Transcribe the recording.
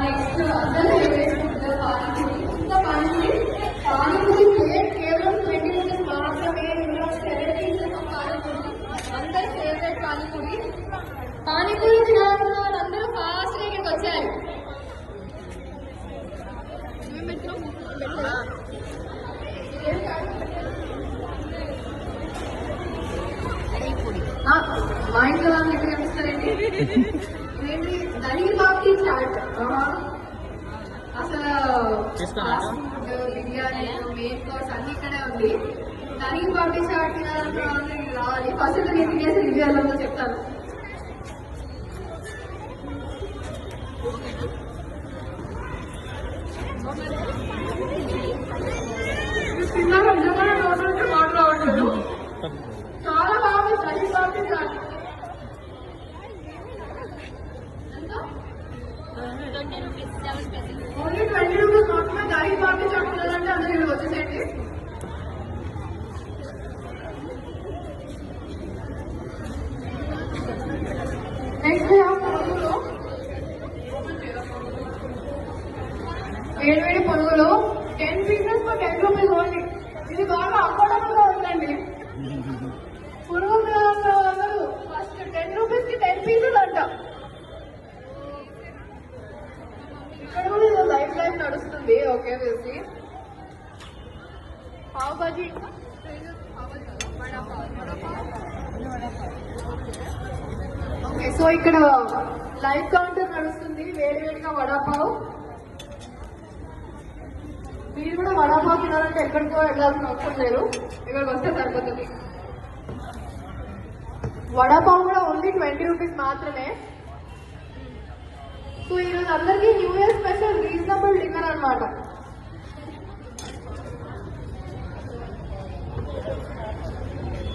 Next అందరూ వేసుకుంటారు పానీపూరి. ఇంకా పానీపూరి ప్లేట్ కేవలం 20 రూపీస్ మాత్రమే. ఇందులో 7 పీసెస్ పానీపూరి, అందరూ ఫేవరెట్ పానీపూరి. పానీపూరి తినాలనుకున్న వాళ్ళందరూ ఫాస్ట్ గా ఇక్కడికి వచ్చారు. మా ఇంట్లో వాళ్ళు ఎక్కడ కనిపిస్తారండి? ఏంటి దహీ బాబ్కి చాట్, అసలు బిర్యానీ మెయిన్ కోర్స్ అన్ని ఇక్కడే ఉంది. దహీ బాబ్కి చాట్ తినాలనుకున్న రావాలి. ఫస్ట్ నేను తినేసి రివ్యూలో చెప్తాను. తిన్నాక నిజంగానే నోట్లోంచి మాట రావట్లేదు. చాలా బాగుంది దహీ బాబ్కి చాట్. ఓన్లీ 20 రూపీస్ మాత్రమే. దహీ బాబ్కి చాట్ ఉన్నదంటే అందరూ ఇక్కడ వచ్చేసేయండి. నెక్స్ట్ పొరుగులో వేడి పొరుగులో 10 పీసెస్ ఫర్ 10 రూపీస్ ఓన్లీ. ఇది బాగా అఫోర్డబుల్ గా ఉందండి. పురుగు అందరూ ఫస్ట్ 10 రూపీస్ కి 10 పీసెస్ అంట. ఇక్కడ కూడా ఇది లైఫ్ నడుస్తుంది. ఓకే వేసి పావ్ బాజీ, ఓకే. సో ఇక్కడ లైవ్ కౌంటర్ నడుస్తుంది. వేడివేడిగా వడాపావ్. మీరు కూడా వడాపావ్ తినాలంటే ఎక్కడికో వెళ్ళాల్సిన అవసరం లేదు, ఇక్కడికి వస్తే సరిపోతుంది. వడాపావ్ కూడా ఓన్లీ 20 రూపీస్ మాత్రమే. సో ఈరోజు అందరికీ new year special reasonable dinner అనమాట.